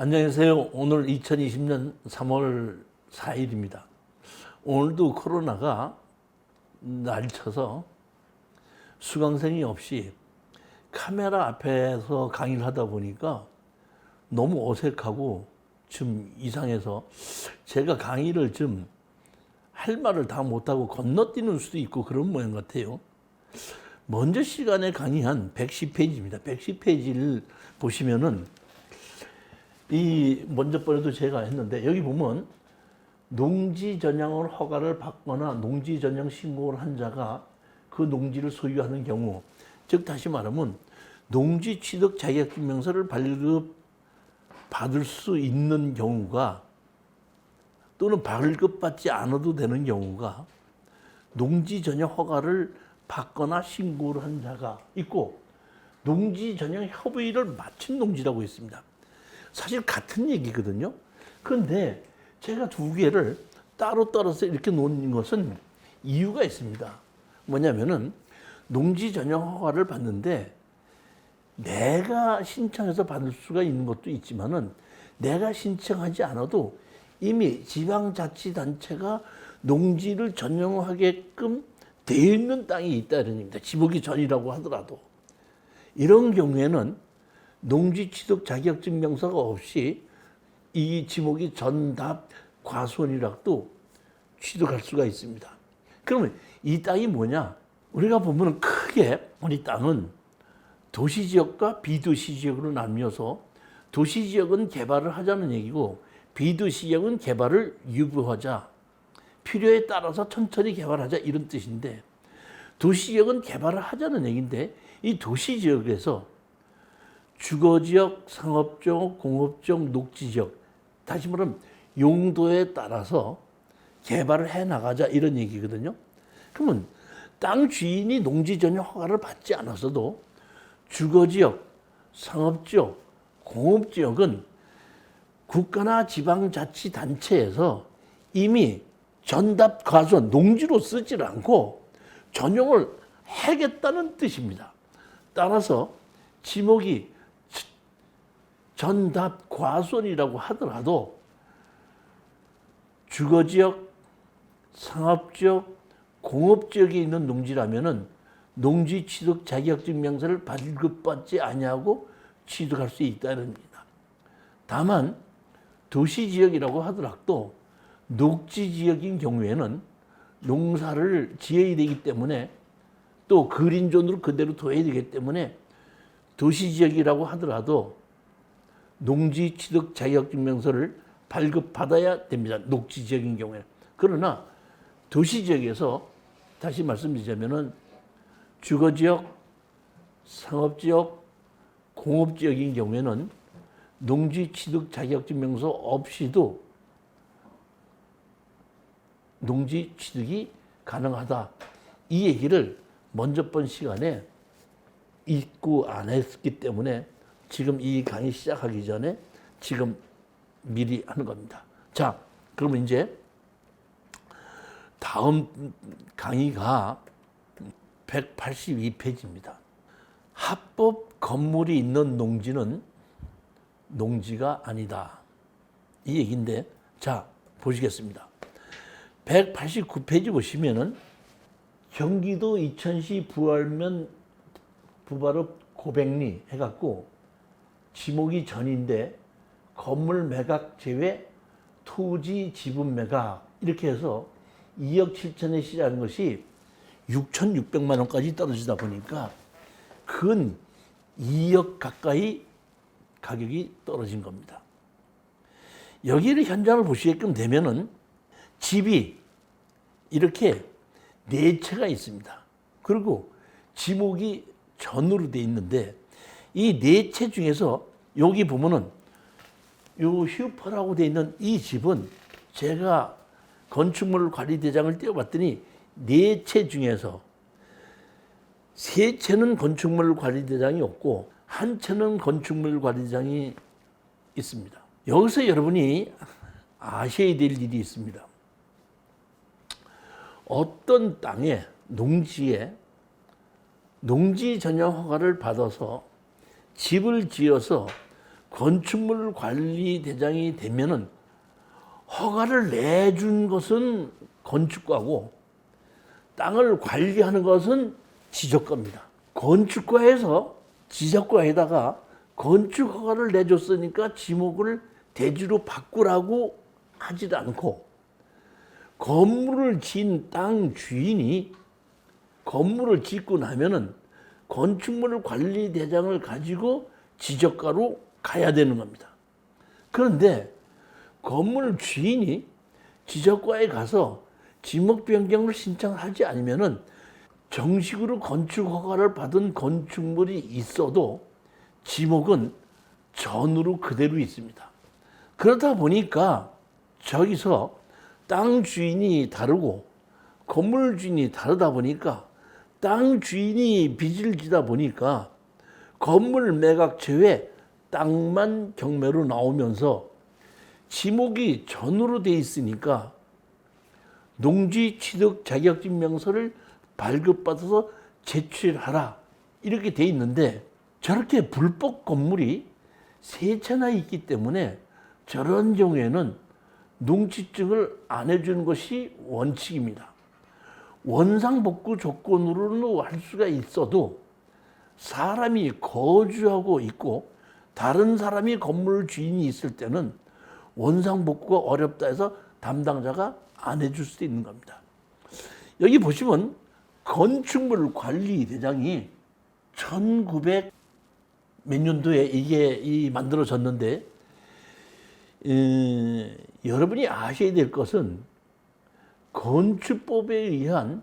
안녕하세요. 오늘 2020년 3월 4일입니다. 오늘도 코로나가 날쳐서 수강생이 없이 카메라 앞에서 강의를 하다 보니까 너무 어색하고 좀 이상해서 제가 강의를 좀 할 말을 다 못하고 건너뛰는 수도 있고 그런 모양 같아요. 먼저 시간에 강의한 110페이지입니다. 110페이지를 보시면은 이 먼저 번에도 제가 했는데 여기 보면 농지 전형을 허가를 받거나 농지 전형 신고를 한 자가 그 농지를 소유하는 경우, 즉 다시 말하면 농지 취득 자격증명서를 발급 받을 수 있는 경우가 또는 발급받지 않아도 되는 경우가 농지 전형 허가를 받거나 신고를 한 자가 있고 농지 전형 협의를 마친 농지라고 있습니다. 사실 같은 얘기거든요. 그런데 제가 두 개를 따로 따라서 이렇게 놓은 것은 이유가 있습니다. 뭐냐면은 농지 전형 허가를 받는데 내가 신청해서 받을 수가 있는 것도 있지만은 내가 신청하지 않아도 이미 지방자치단체가 농지를 전용하게끔 되어 있는 땅이 있다는 얘기입니다. 지목이 전이라고 하더라도. 이런 경우에는 농지 취득 자격증명서가 없이 이 지목이 전답 과수원이라도 취득할 수가 있습니다. 그러면 이 땅이 뭐냐? 우리가 보면 크게 우리 땅은 도시지역과 비도시지역으로 나뉘어서 도시지역은 개발을 하자는 얘기고 비도시지역은 개발을 유보하자, 필요에 따라서 천천히 개발하자 이런 뜻인데, 도시지역은 개발을 하자는 얘기인데 이 도시지역에서 주거지역, 상업지역, 공업지역, 녹지지역, 다시 말하면 용도에 따라서 개발을 해나가자 이런 얘기거든요. 그러면 땅 주인이 농지 전용 허가를 받지 않았어도 주거지역, 상업지역, 공업지역은 국가나 지방자치단체에서 이미 전답 과수원, 농지로 쓰질 않고 전용을 하겠다는 뜻입니다. 따라서 지목이 전답 과수원이라고 하더라도 주거지역, 상업지역, 공업지역에 있는 농지라면은 농지 취득 자격증명서를 발급받지 아니하고 취득할 수 있다는 겁니다. 다만 도시지역이라고 하더라도 녹지지역인 경우에는 농사를 지어야 되기 때문에 또 그린존으로 그대로 둬야 되기 때문에 도시지역이라고 하더라도 농지 취득 자격증명서를 발급받아야 됩니다. 녹지지역인 경우에. 그러나 도시지역에서 다시 말씀드리자면은 주거지역, 상업지역, 공업지역인 경우에는 농지 취득 자격증명서 없이도 농지 취득이 가능하다. 이 얘기를 먼저 번 시간에 잊고 안 했기 때문에 지금 이 강의 시작하기 전에 지금 미리 하는 겁니다. 자, 그러면 이제 다음 강의가 182페이지입니다. 합법 건물이 있는 농지는 농지가 아니다. 이 얘기인데, 자, 보시겠습니다. 189페이지 보시면은 경기도 이천시 부활면 부바로 고백리 해갖고 지목이 전인데 건물 매각 제외 토지 지분 매각 이렇게 해서 2억 7천에 시작한 것이 6,600만 원까지 떨어지다 보니까 근 2억 가까이 가격이 떨어진 겁니다. 여기를 현장을 보시게끔 되면은 집이 이렇게 4채가 있습니다. 그리고 지목이 전으로 되어 있는데 이 4채 중에서 여기 보면은 요 슈퍼라고 되어 있는 이 집은 제가 건축물 관리대장을 떼어봤더니 4채 중에서 3채는 건축물 관리대장이 없고 1채는 건축물 관리대장이 있습니다. 여기서 여러분이 아셔야 될 일이 있습니다. 어떤 땅에 농지에 농지 전용 허가를 받아서 집을 지어서 건축물 관리 대장이 되면은 허가를 내준 것은 건축가고 땅을 관리하는 것은 지적가입니다. 건축가에서 지적가에다가 건축 허가를 내줬으니까 지목을 대지로 바꾸라고 하지도 않고 건물을 지은 땅 주인이 건물을 짓고 나면은 건축물 관리 대장을 가지고 지적가로 가야 되는 겁니다. 그런데 건물 주인이 지적과에 가서 지목 변경을 신청하지 않으면은 정식으로 건축 허가를 받은 건축물이 있어도 지목은 전으로 그대로 있습니다. 그러다 보니까 저기서 땅 주인이 다르고 건물 주인이 다르다 보니까 땅 주인이 빚을 지다 보니까 건물 매각 제외 땅만 경매로 나오면서 지목이 전으로 돼 있으니까 농지 취득 자격증명서를 발급받아서 제출하라 이렇게 돼 있는데 저렇게 불법 건물이 세 채나 있기 때문에 저런 경우에는 농지증을 안 해주는 것이 원칙입니다. 원상복구 조건으로는 할 수가 있어도 사람이 거주하고 있고 다른 사람이 건물 주인이 있을 때는 원상복구가 어렵다 해서 담당자가 안 해줄 수도 있는 겁니다. 여기 보시면 건축물 관리 대장이 1900 몇 년도에 이게 만들어졌는데 여러분이 아셔야 될 것은 건축법에 의한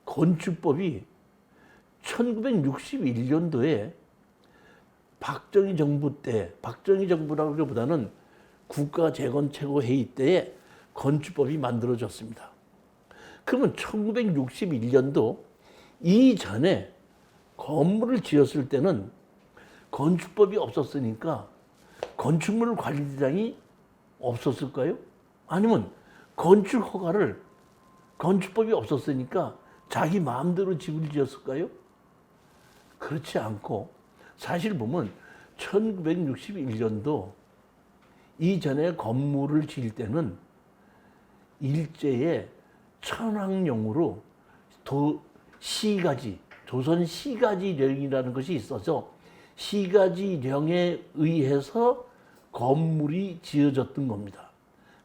건축법이 1961년도에 박정희 정부 때, 박정희 정부라기보다는 국가재건최고회의 때에 건축법이 만들어졌습니다. 그러면 1961년도 이전에 건물을 지었을 때는 건축법이 없었으니까 건축물 관리대장이 없었을까요? 아니면 건축 허가를 건축법이 없었으니까 자기 마음대로 집을 지었을까요? 그렇지 않고 사실 보면 1961년도 이전에 건물을 지을 때는 일제에 천황령으로 시가지, 조선 시가지령이라는 것이 있어서 시가지령에 의해서 건물이 지어졌던 겁니다.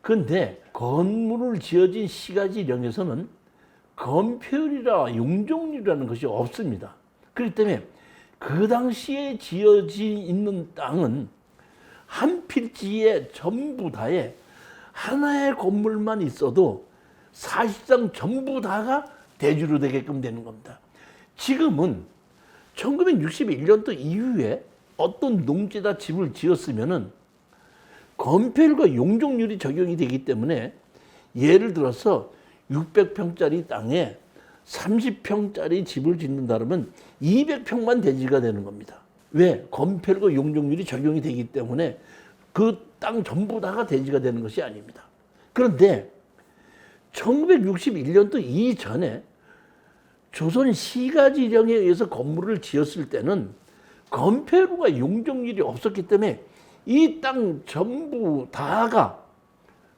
그런데 건물을 지어진 시가지령에서는 건폐율이나 용적률이라는 것이 없습니다. 그렇기 때문에 그 당시에 지어진 있는 땅은 한 필지에 전부 다에 하나의 건물만 있어도 사실상 전부 다가 대주로 되게끔 되는 겁니다. 지금은 1961년도 이후에 어떤 농지에다 집을 지었으면은 건폐율과 용적률이 적용이 되기 때문에 예를 들어서 600평짜리 땅에 30평짜리 집을 짓는다 그러면 200평만 대지가 되는 겁니다. 왜? 건폐율과 용적률이 적용이 되기 때문에 그 땅 전부 다가 대지가 되는 것이 아닙니다. 그런데 1961년도 이전에 조선 시가지령에 의해서 건물을 지었을 때는 건폐율과 용적률이 없었기 때문에 이 땅 전부 다가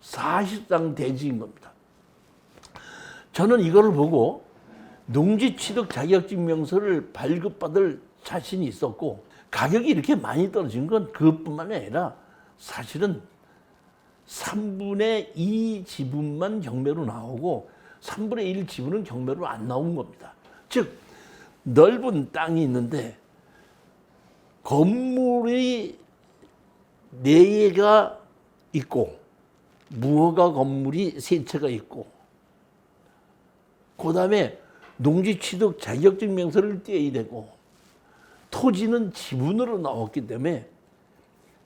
사실상 대지인 겁니다. 저는 이걸 보고 농지 취득 자격증명서를 발급받을 자신이 있었고 가격이 이렇게 많이 떨어진 건 그것뿐만 아니라 사실은 3분의 2 지분만 경매로 나오고 3분의 1 지분은 경매로 안 나온 겁니다. 즉 넓은 땅이 있는데 건물이 4개가 있고 무허가 건물이 3채가 있고 그 다음에 농지 취득 자격증명서를 떼야 되고 토지는 지분으로 나왔기 때문에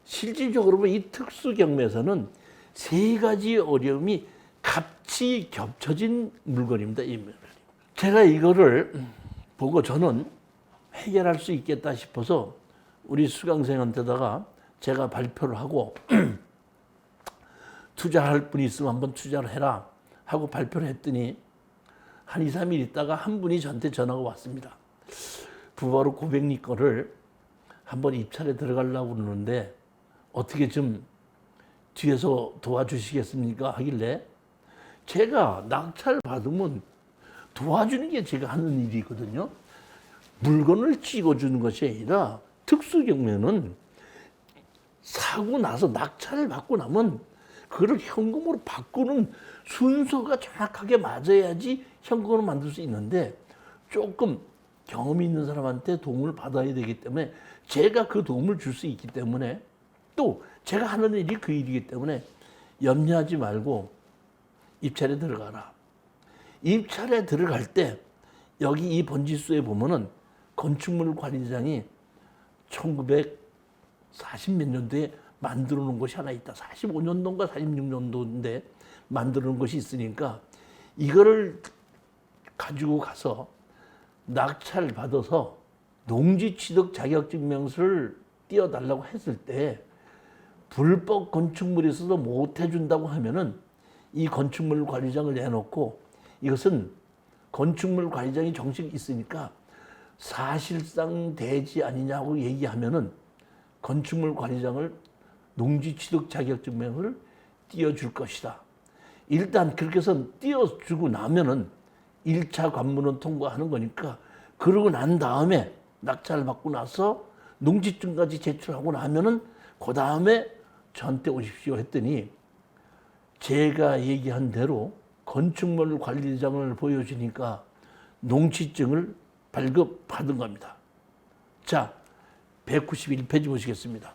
실질적으로 이 특수경매에서는 3가지 어려움이 같이 겹쳐진 물건입니다. 이 물건. 제가 이거를 보고 저는 해결할 수 있겠다 싶어서 우리 수강생한테다가 제가 발표를 하고 투자할 분이 있으면 한번 투자를 해라 하고 발표를 했더니 한 2, 3일 있다가 한 분이 저한테 전화가 왔습니다. 부바로 고백리 거를 한번 입찰에 들어가려고 그러는데 어떻게 좀 뒤에서 도와주시겠습니까? 하길래 제가 낙찰 받으면 도와주는 게 제가 하는 일이거든요. 물건을 찍어주는 것이 아니라 특수 경우에는 사고 나서 낙찰을 받고 나면 그걸 현금으로 바꾸는 순서가 정확하게 맞아야지 현금으로 만들 수 있는데 조금 경험이 있는 사람한테 도움을 받아야 되기 때문에 제가 그 도움을 줄 수 있기 때문에 또 제가 하는 일이 그 일이기 때문에 염려하지 말고 입찰에 들어가라. 입찰에 들어갈 때 여기 이 번지수에 보면은 건축물 관리장이 1940 몇 년도에 만들어 놓은 것이 하나 있다. 45년도인가 46년도인데 만들어 놓은 것이 있으니까 이거를 가지고 가서 낙찰 받아서 농지 취득 자격증명서를 띄워달라고 했을 때 불법 건축물이 있어서 못 해준다고 하면은 이 건축물 관리장을 내놓고 이것은 건축물 관리장이 정식 있으니까 사실상 대지 아니냐고 얘기하면은 건축물 관리장을 농지 취득 자격증명을 띄워줄 것이다. 일단 그렇게 해서 띄워주고 나면은 1차 관문은 통과하는 거니까 그러고 난 다음에 낙찰을 받고 나서 농지증까지 제출하고 나면은 그 다음에 저한테 오십시오 했더니 제가 얘기한 대로 건축물 관리장을 보여주니까 농지증을 발급받은 겁니다. 자, 191페이지 보시겠습니다.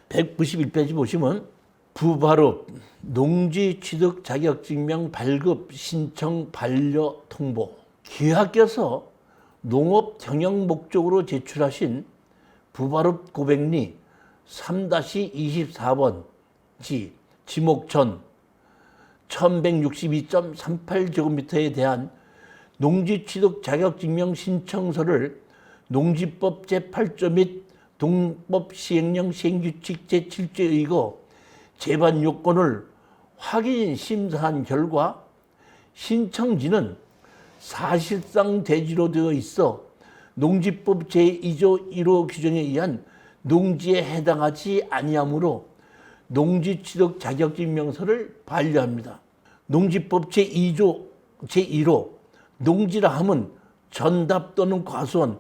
191페이지 보시면 부발업 농지 취득 자격증명 발급 신청 반려 통보 기하께서 농업 경영 목적으로 제출하신 부발업 고백리 3-24번지 지목전 1162.38제곱미터에 대한 농지 취득 자격증명 신청서를 농지법 제8조 및 동법 시행령 시행규칙 제7조에 의거 재반 요건을 확인 심사한 결과 신청지는 사실상 대지로 되어 있어 농지법 제2조 1호 규정에 의한 농지에 해당하지 아니하므로 농지 취득 자격증명서를 반려합니다. 농지법 제2조 제1호 농지라 함은 전답 또는 과수원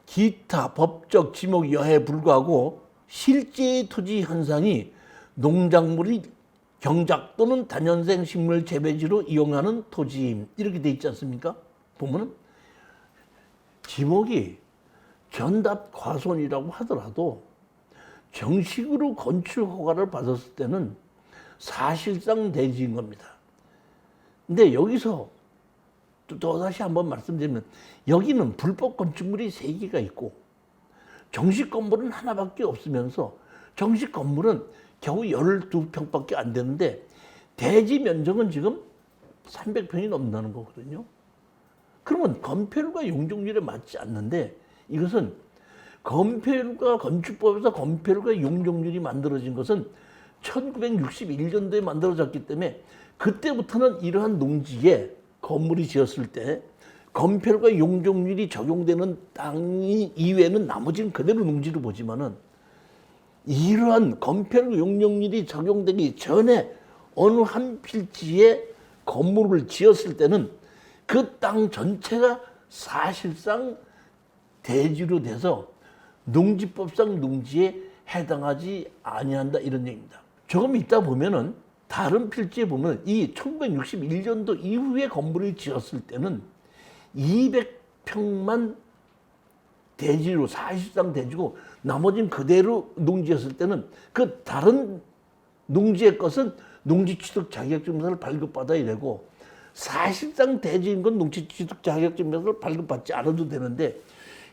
기타 법적 지목 여하에 불구하고 실제의 토지 현상이 농작물이 경작 또는 다년생 식물 재배지로 이용하는 토지임 이렇게 돼 있지 않습니까? 보면은 지목이 전답 과수원이라고 하더라도 정식으로 건축 허가를 받았을 때는 사실상 대지인 겁니다. 근데 여기서 또 다시 한번 말씀드리면 여기는 불법 건축물이 3개가 있고 정식 건물은 하나밖에 없으면서 정식 건물은 겨우 12평밖에 안 되는데 대지 면적은 지금 300평이 넘는다는 거거든요. 그러면 건폐율과 용적률에 맞지 않는데 이것은 건폐율과 건축법에서 건폐율과 용적률이 만들어진 것은 1961년도에 만들어졌기 때문에 그때부터는 이러한 농지에 건물이 지었을 때 건폐율과 용적률이 적용되는 땅 이외에는 나머지는 그대로 농지로 보지만은 이러한 건폐율과 용적률이 적용되기 전에 어느 한 필지에 건물을 지었을 때는 그 땅 전체가 사실상 대지로 돼서 농지법상 농지에 해당하지 아니한다 이런 얘기입니다. 조금 있다 보면은 다른 필지에 보면 이 1961년도 이후에 건물을 지었을 때는 200평만 대지로 사실상 대지고 나머지는 그대로 농지였을 때는 그 다른 농지의 것은 농지 취득 자격증명서를 발급받아야 되고 사실상 대지인 건 농지 취득 자격증명서를 발급받지 않아도 되는데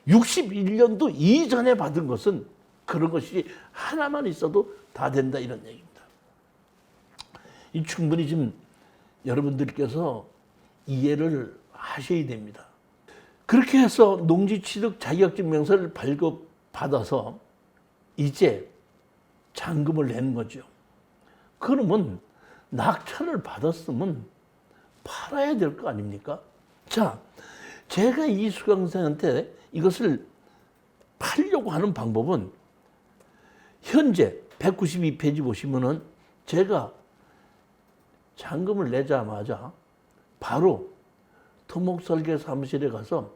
61년도 이전에 받은 것은 그런 것이 하나만 있어도 다 된다 이런 얘기입니다. 이 충분히 좀 여러분들께서 이해를 하셔야 됩니다. 그렇게 해서 농지 취득 자격증명서를 발급받아서 이제 잔금을 낸 거죠. 그러면 낙찰을 받았으면 팔아야 될 거 아닙니까? 자, 제가 이 수강생한테 이것을 팔려고 하는 방법은 현재 192페이지 보시면은 제가 잔금을 내자마자 바로 토목설계 사무실에 가서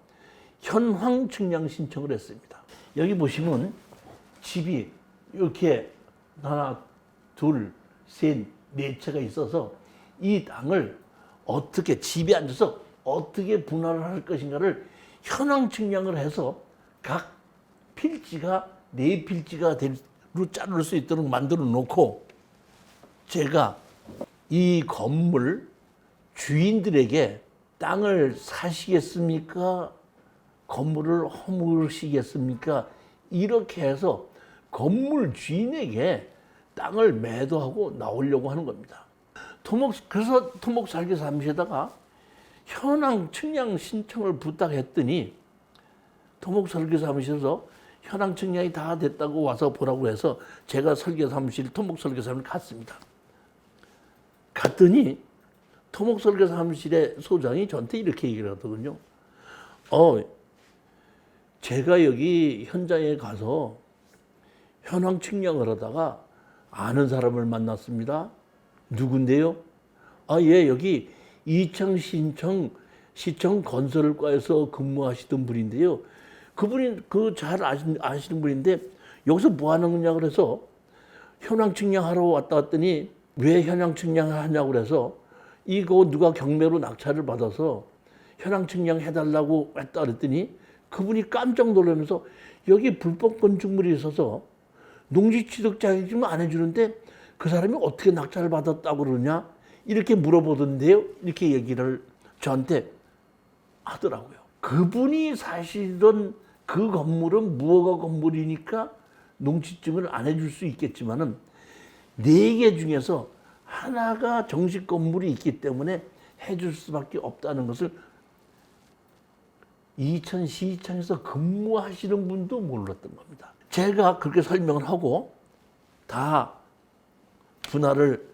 현황 측량 신청을 했습니다. 여기 보시면 집이 이렇게 하나, 둘, 셋, 네 채가 있어서 이 땅을 어떻게 집에 앉아서 어떻게 분할을 할 것인가를 현황 측량을 해서 각 필지가 네 필지가 대로 자를 수 있도록 만들어 놓고 제가 이 건물 주인들에게 땅을 사시겠습니까? 건물을 허무시겠습니까? 이렇게 해서 건물 주인에게 땅을 매도하고 나오려고 하는 겁니다. 그래서 토목설계 사무실에다가 현황 측량 신청을 부탁했더니 토목설계 사무실에서 현황 측량이 다 됐다고 와서 보라고 해서 제가 설계사무실, 토목설계 사무실 갔습니다. 갔더니 토목설계 사무실의 소장이 저한테 이렇게 얘기를 하더군요. 제가 여기 현장에 가서 현황 측량을 하다가 아는 사람을 만났습니다. 누군데요? 예, 여기 이창시청 건설과에서 근무하시던 분인데요. 그분이 잘 아시는 분인데 여기서 뭐 하는 거냐 그래서 현황 측량하러 왔다 갔더니 왜 현황 측량을 하냐고 그래서 이거 누가 경매로 낙찰을 받아서 현황 측량 해달라고 했다 그랬더니 그분이 깜짝 놀라면서 여기 불법 건축물이 있어서 농지 취득 자격증 안 해주는데 그 사람이 어떻게 낙찰을 받았다고 그러냐 이렇게 물어보던데요. 이렇게 얘기를 저한테 하더라고요. 그분이 사실은 그 건물은 무허가 건물이니까 농지증을 안 해줄 수 있겠지만은 4개 중에서 하나가 정식 건물이 있기 때문에 해줄 수밖에 없다는 것을 이천시청에서 근무하시는 분도 몰랐던 겁니다. 제가 그렇게 설명을 하고 다 분할을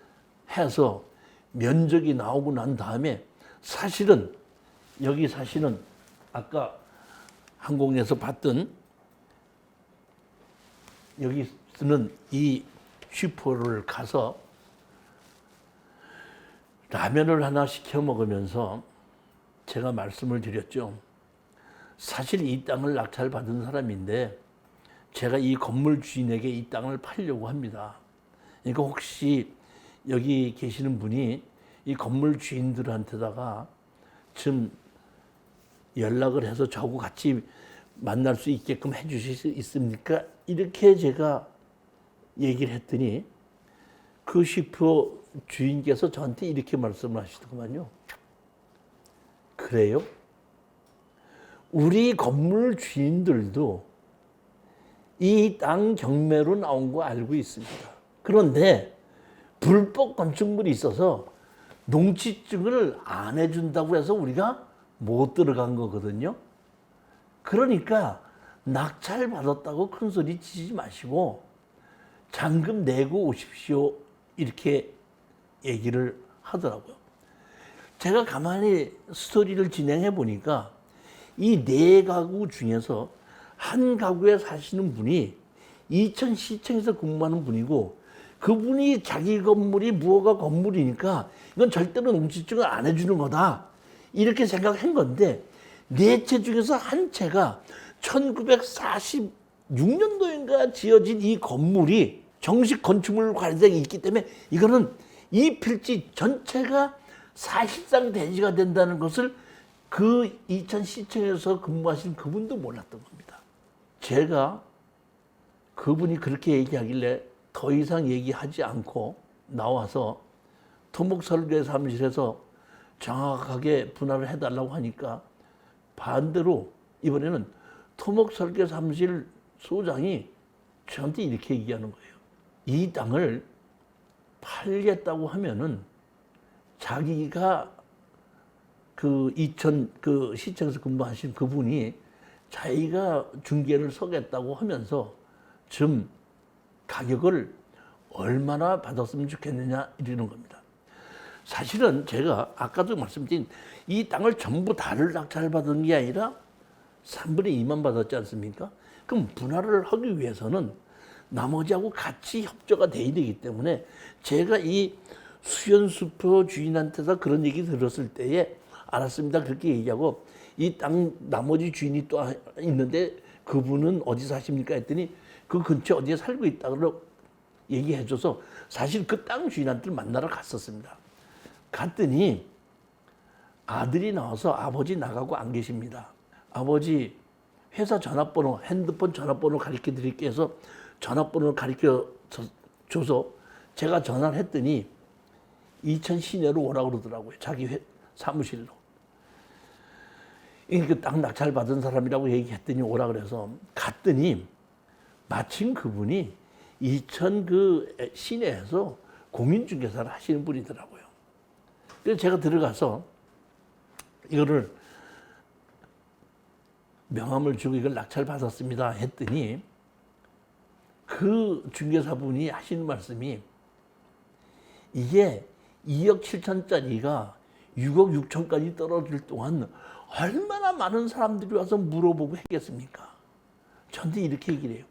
해서 면적이 나오고 난 다음에 사실은 여기 사실은 아까 항공에서 봤던 여기 쓰는 이 슈퍼를 가서 라면을 하나 시켜 먹으면서 제가 말씀을 드렸죠. 사실 이 땅을 낙찰받은 사람인데 제가 이 건물 주인에게 이 땅을 팔려고 합니다. 그러니까 혹시 여기 계시는 분이 이 건물 주인들한테다가 좀 연락을 해서 저하고 같이 만날 수 있게끔 해 주실 수 있습니까? 이렇게 제가 얘기를 했더니 그 슈퍼 주인께서 저한테 이렇게 말씀을 하시더구만요. 그래요? 우리 건물 주인들도 이 땅 경매로 나온 거 알고 있습니다. 그런데 불법 건축물이 있어서 농지증을 안 해준다고 해서 우리가 못 들어간 거거든요. 그러니까 낙찰 받았다고 큰 소리 치지 마시고 잔금 내고 오십시오. 이렇게 얘기를 하더라고요. 제가 가만히 스토리를 진행해 보니까 이 4가구 중에서 한 가구에 사시는 분이 이천시청에서 근무하는 분이고 그분이 자기 건물이 무허가 건물이니까 이건 절대로 농지증을 안 해주는 거다. 이렇게 생각한 건데 4채 중에서 한 채가 1946년도인가 지어진 이 건물이 정식 건축물 관리장이 있기 때문에 이거는 이 필지 전체가 사실상 대지가 된다는 것을 그 이천시청에서 근무하신 그분도 몰랐던 겁니다. 제가 그분이 그렇게 얘기하길래 더 이상 얘기하지 않고 나와서 토목설계 사무실에서 정확하게 분할을 해달라고 하니까 반대로 이번에는 토목설계 사무실 소장이 저한테 이렇게 얘기하는 거예요. 이 땅을 팔겠다고 하면은 자기가 그 시청에서 근무하신 그분이 자기가 중개를 서겠다고 하면서 좀 가격을 얼마나 받았으면 좋겠느냐 이러는 겁니다. 사실은 제가 아까도 말씀드린 이 땅을 전부 다를 낙찰받은 게 아니라 3분의 2만 받았지 않습니까? 그럼 분할을 하기 위해서는 나머지하고 같이 협조가 돼야 되기 때문에 제가 이 수연수표 주인한테서 그런 얘기 들었을 때에 알았습니다. 그렇게 얘기하고 이 땅 나머지 주인이 또 있는데 그분은 어디 사십니까? 했더니 그 근처 어디에 살고 있다고 얘기해줘서 사실 그 땅 주인한테를 만나러 갔었습니다. 갔더니 아들이 나와서 아버지 나가고 안 계십니다. 아버지 회사 전화번호, 핸드폰 전화번호 가르쳐 드릴게 해서 전화번호를 가르쳐 줘서 제가 전화를 했더니 이천 시내로 오라고 그러더라고요. 자기 사무실로. 그 땅 낙찰 받은 사람이라고 얘기했더니 오라 그래서 갔더니 마침 그분이 이천 그 시내에서 공인중개사를 하시는 분이더라고요. 그래서 제가 들어가서 이거를 명함을 주고 이걸 낙찰 받았습니다 했더니 그 중개사분이 하시는 말씀이 이게 2억 7천짜리가 6억 6천까지 떨어질 동안 얼마나 많은 사람들이 와서 물어보고 했겠습니까? 저한테 이렇게 얘기를 해요.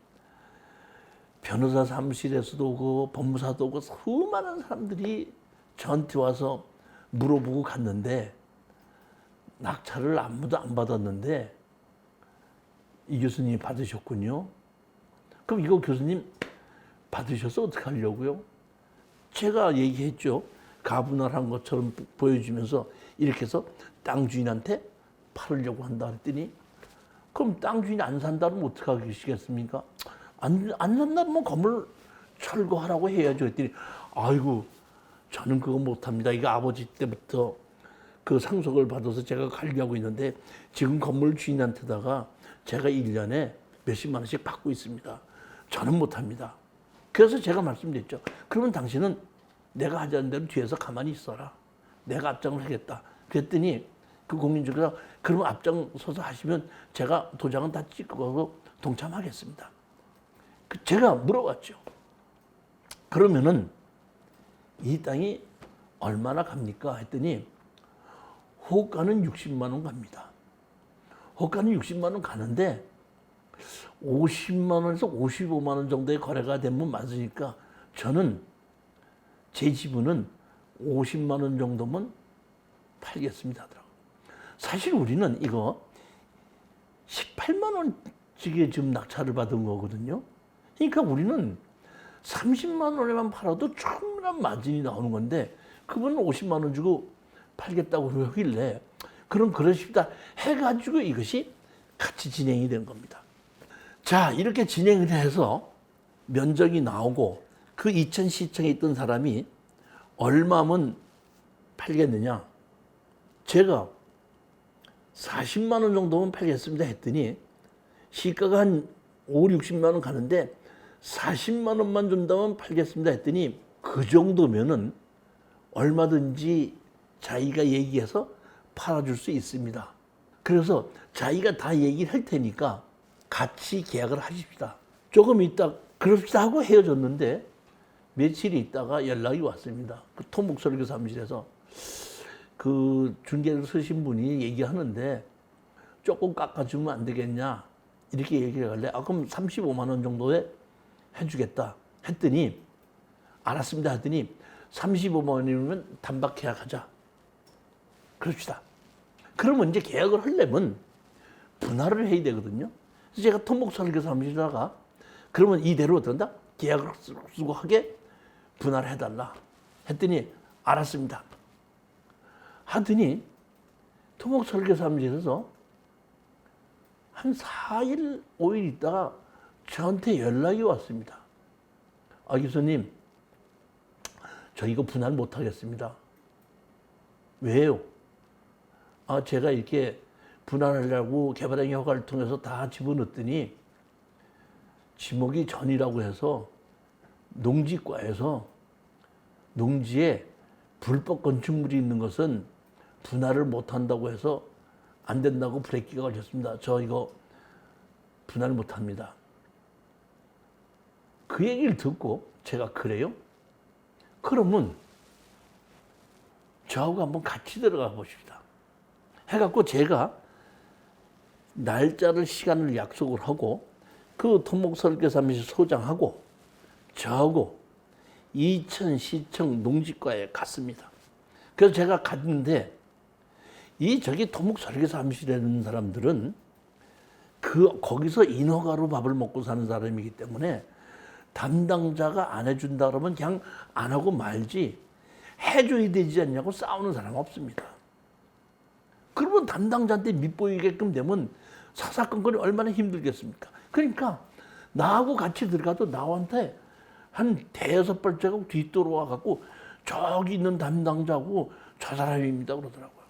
변호사 사무실에서도 오고 법무사도 오고 수많은 사람들이 저한테 와서 물어보고 갔는데 낙찰을 아무도 안 받았는데 이 교수님이 받으셨군요. 그럼 이거 교수님 받으셔서 어떻게 하려고요? 제가 얘기했죠. 가분할한 것처럼 보여주면서 이렇게 해서 땅 주인한테 팔으려고 한다 했더니 그럼 땅 주인이 안 산다면 어떻게 하시겠습니까? 안 산다면 건물 철거하라고 해야죠 했더니 아이고 저는 그거 못합니다. 이거 아버지 때부터 그 상속을 받아서 제가 관리하고 있는데 지금 건물 주인한테다가 제가 1년에 몇십만 원씩 받고 있습니다. 저는 못합니다. 그래서 제가 말씀드렸죠. 그러면 당신은 내가 하자는 대로 뒤에서 가만히 있어라. 내가 앞장을 하겠다. 그랬더니 그 공인중개사 그러면 앞장서서 하시면 제가 도장은 다 찍고 동참하겠습니다. 제가 물어봤죠. 그러면은 이 땅이 얼마나 갑니까? 했더니 호가는 60만 원 갑니다. 호가는 60만 원 가는데 50만 원에서 55만 원 정도의 거래가 되면 맞으니까 저는 제 지분은 50만 원 정도면 팔겠습니다 하더라고요. 사실 우리는 이거 18만 원씩에 지금 낙찰을 받은 거거든요. 그러니까 우리는 30만 원에만 팔아도 충분한 마진이 나오는 건데 그분은 50만 원 주고 팔겠다고 그러길래 그럼 그러십니다 해가지고 이것이 같이 진행이 된 겁니다. 자, 이렇게 진행을 해서 면적이 나오고 그 이천시청에 있던 사람이 얼마면 팔겠느냐? 제가 40만 원 정도면 팔겠습니다 했더니 시가가 한 5, 60만 원 가는데 40만 원만 준다면 팔겠습니다 했더니 그 정도면은 얼마든지 자기가 얘기해서 팔아줄 수 있습니다. 그래서 자기가 다 얘기를 할 테니까 같이 계약을 하십시다. 조금 있다 그럽시다 하고 헤어졌는데 며칠 있다가 연락이 왔습니다. 그 토목설계 사무실에서 그 중개를 쓰신 분이 얘기하는데 조금 깎아주면 안 되겠냐 이렇게 얘기를 하길래 그럼 35만 원 정도에 해주겠다 했더니 알았습니다 했더니 35만 원이면 단박 계약하자. 그럽시다. 그러면 이제 계약을 하려면 분할을 해야 되거든요. 그래서 제가 토목설계 사무실에다가 그러면 이대로 어떤다? 계약을 쓰고 하게 분할해달라 했더니 알았습니다. 하더니 토목설계 사무실에서 한 4일, 5일 있다가 저한테 연락이 왔습니다. 교수님, 저 이거 분할 못하겠습니다. 왜요? 제가 이렇게 분할하려고 개발행 허가를 통해서 다 집어넣었더니 지목이 전이라고 해서 농지과에서 농지에 불법 건축물이 있는 것은 분할을 못한다고 해서 안 된다고 브레이크가 걸렸습니다. 저 이거 분할 못합니다. 그 얘기를 듣고 제가 그래요? 그러면 저하고 한번 같이 들어가 보십시다. 해갖고 제가 날짜를 시간을 약속을 하고 그 토목설계사무실 소장하고 저하고 이천시청 농지과에 갔습니다. 그래서 제가 갔는데 저기 토목설계사무실에 있는 사람들은 거기서 인허가로 밥을 먹고 사는 사람이기 때문에 담당자가 안 해준다 그러면 그냥 안 하고 말지 해줘야 되지 않냐고 싸우는 사람 없습니다. 그러면 담당자한테 밉보이게끔 되면 사사건건이 얼마나 힘들겠습니까? 그러니까 나하고 같이 들어가도 나한테 한 대여섯 발자국 뒤돌아와 갖고 저기 있는 담당자고 저 사람입니다 그러더라고요.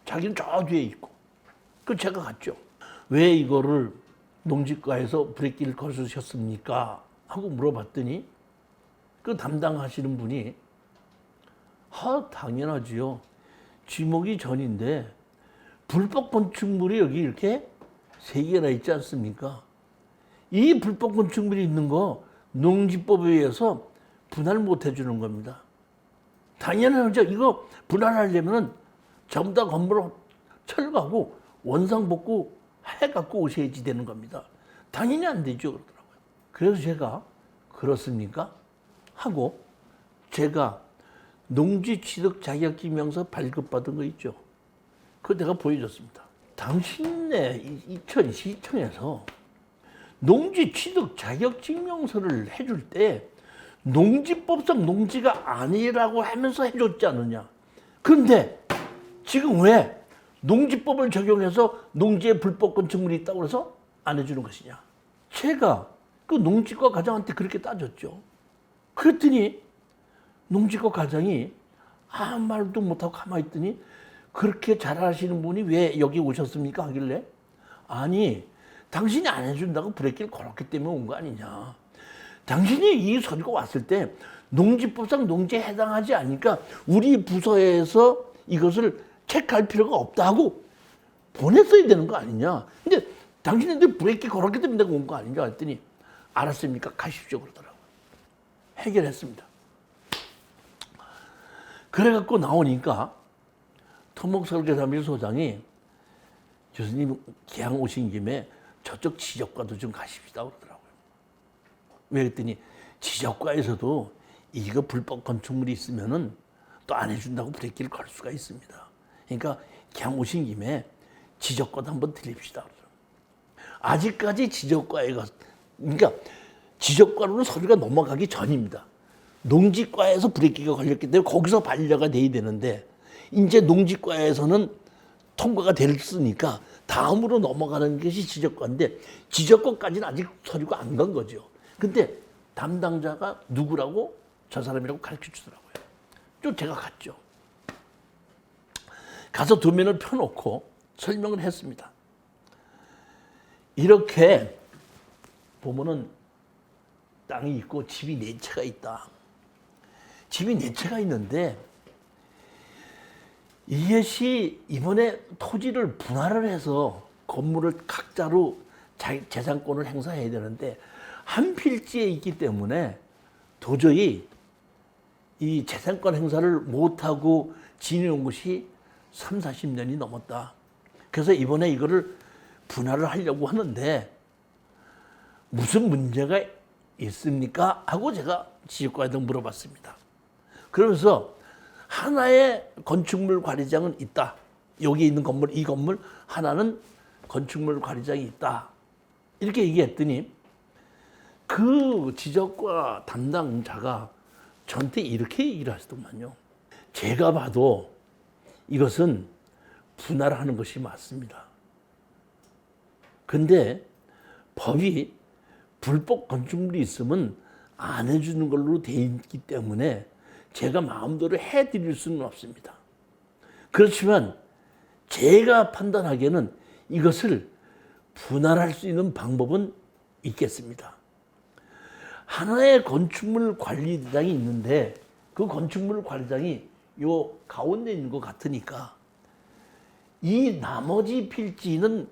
자기는 저 뒤에 있고. 그 제가 갔죠. 왜 이거를 농지과에서 브레이크를 걸으셨습니까? 하고 물어봤더니 그 담당하시는 분이 당연하지요. 지목이 전인데 불법 건축물이 여기 이렇게 3개나 있지 않습니까? 이 불법 건축물이 있는 거 농지법에 의해서 분할 못 해주는 겁니다. 당연하죠. 이거 분할하려면 전부 다 건물을 철거하고 원상복구 해갖고 오셔야지 되는 겁니다. 당연히 안 되죠. 그러더라고요. 그래서 제가 그렇습니까? 하고 제가 농지취득 자격증명서 발급받은 거 있죠. 그거 내가 보여줬습니다. 당신네 이천시청에서 농지취득 자격증명서를 해줄 때 농지법상 농지가 아니라고 하면서 해줬지 않느냐. 그런데 지금 왜 농지법을 적용해서 농지에 불법 건축물이 있다고 해서 안 해주는 것이냐. 제가 그 농지과 과장한테 그렇게 따졌죠. 그랬더니 농지과 과장이 아무 말도 못하고 가만히 있더니 그렇게 잘하시는 분이 왜 여기 오셨습니까? 하길래 아니 당신이 안 해준다고 브레이크를 걸었기 때문에 온 거 아니냐. 당신이 이 서류가 왔을 때 농지법상 농지에 해당하지 않으니까 우리 부서에서 이것을 체크할 필요가 없다고 보냈어야 되는 거 아니냐. 근데 당신들 브레이크 걸었기 때문에 내가 온 거 아니냐 했더니 알았습니까? 가십시오 그러더라고요. 해결했습니다. 그래갖고 나오니까 토목설계사무실 소장이 교수님 기왕 오신 김에 저쪽 지적과도 좀 가십시다 그러더라고요. 왜 그랬더니 지적과에서도 이거 불법 건축물이 있으면은 또 안 해준다고 브레이크를 걸 수가 있습니다. 그러니까 그냥 오신 김에 지적과도 한번 드립시다. 아직까지 지적과에 그러니까 지적과로는 서류가 넘어가기 전입니다. 농지과에서 브레이크가 걸렸기 때문에 거기서 반려가 돼야 되는데 이제 농지과에서는 통과가 됐으니까 다음으로 넘어가는 것이 지적과인데 지적과까지는 아직 서류가 안 간 거죠. 근데 담당자가 누구라고 저 사람이라고 가르쳐 주더라고요. 또 제가 갔죠. 가서 도면을 펴놓고 설명을 했습니다. 이렇게 보면은 땅이 있고 집이 4채가 있다. 집이 4채가 있는데 이것이 이번에 토지를 분할을 해서 건물을 각자로 재산권을 행사해야 되는데 한 필지에 있기 때문에 도저히 이 재산권 행사를 못하고 지내온 것이 3, 40년이 넘었다. 그래서 이번에 이거를 분할을 하려고 하는데 무슨 문제가 있습니까? 하고 제가 지적과에도 물어봤습니다. 그러면서 하나의 건축물 관리장은 있다. 여기 있는 건물, 이 건물 하나는 건축물 관리장이 있다. 이렇게 얘기했더니 그 지적과 담당자가 저한테 이렇게 얘기를 하시더만요. 제가 봐도 이것은 분할하는 것이 맞습니다. 근데 법이 불법 건축물이 있으면 안 해주는 걸로 돼 있기 때문에 제가 마음대로 해드릴 수는 없습니다. 그렇지만 제가 판단하기에는 이것을 분할할 수 있는 방법은 있겠습니다. 하나의 건축물 관리장이 있는데 그 건축물 관리장이 요 가운데 있는 것 같으니까 이 나머지 필지는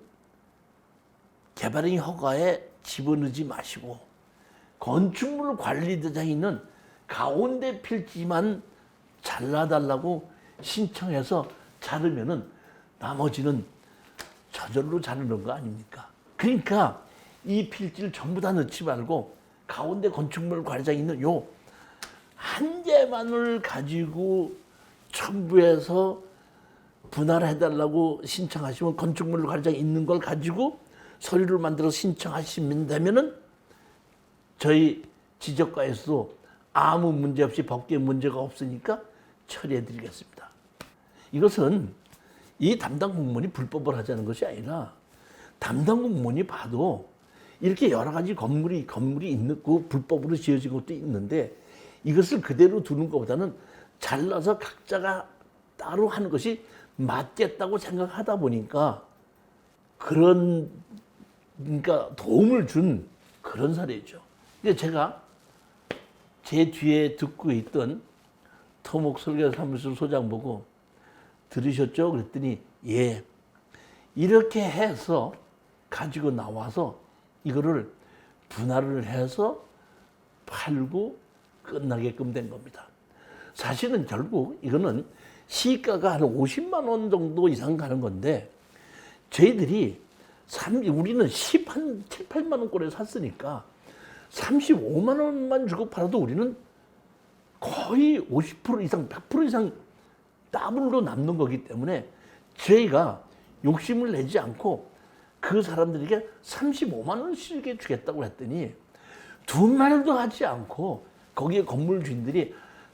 개발행 허가에 집어넣지 마시고 건축물 관리대장이 있는 가운데 필지만 잘라달라고 신청해서 자르면은 나머지는 저절로 자르는 거 아닙니까? 그러니까 이 필지를 전부 다 넣지 말고 가운데 건축물 관리장이 있는 요 한 개만을 가지고 첨부해서 분할해달라고 신청하시면 건축물 관리장이 있는 걸 가지고 서류를 만들어 신청하시면 되면은 저희 지적과에서도 아무 문제 없이 법규에 문제가 없으니까 처리해드리겠습니다. 이것은 이 담당 공무원이 불법을 하자는 것이 아니라 담당 공무원이 봐도 이렇게 여러 가지 건물이 있고 불법으로 지어진 것도 있는데 이것을 그대로 두는 것보다는 잘라서 각자가 따로 하는 것이 맞겠다고 생각하다 보니까 그러니까 도움을 준 그런 사례죠. 근데 제가 제 뒤에 듣고 있던 토목 설계사무소 소장 보고 들으셨죠? 그랬더니 예, 이렇게 해서 가지고 나와서 이거를 분할을 해서 팔고 끝나게끔 된 겁니다. 사실은 결국 이거는 시가가 한 50만 원 정도 이상 가는 건데 저희들이 우리는 7, 8만 원꼴에 샀으니까 35만 원만 주고 팔아도 우리는 거의 50% 이상, 100% 이상 더블로 남는 거기 때문에 저희가 욕심을 내지 않고 그 사람들에게 35만 원씩에 주겠다고 했더니 두 마디도 하지 않고 거기에 건물 주인들이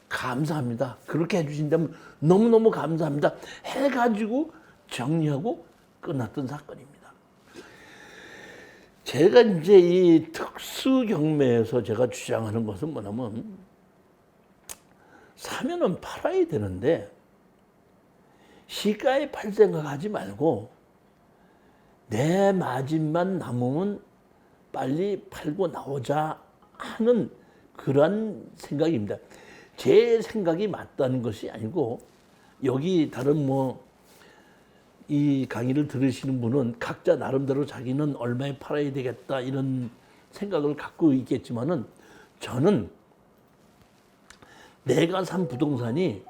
감사합니다. 그렇게 해주신다면 너무너무 감사합니다. 해가지고 정리하고 끝났던 사건입니다. 제가 이제 이 특수 경매에서 제가 주장하는 것은 뭐냐면 사면은 팔아야 되는데 시가에 팔 생각하지 말고 내 마진만 남으면 빨리 팔고 나오자 하는 그런 생각입니다. 제 생각이 맞다는 것이 아니고 여기 다른 이 강의를 들으시는 분은 각자 나름대로 자기는 얼마에 팔아야 되겠다 이런 생각을 갖고 있겠지만은 저는 내가 산 부동산이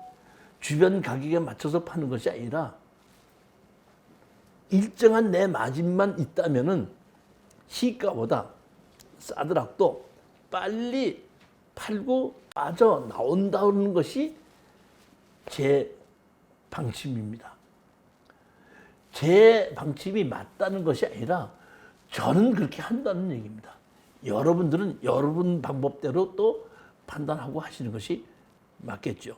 주변 가격에 맞춰서 파는 것이 아니라 일정한 내 마진만 있다면은 시가보다 싸더라도 빨리 팔고 빠져나온다는 것이 제 방침입니다. 제 방침이 맞다는 것이 아니라 저는 그렇게 한다는 얘기입니다. 여러분들은 여러분 방법대로 또 판단하고 하시는 것이 맞겠죠.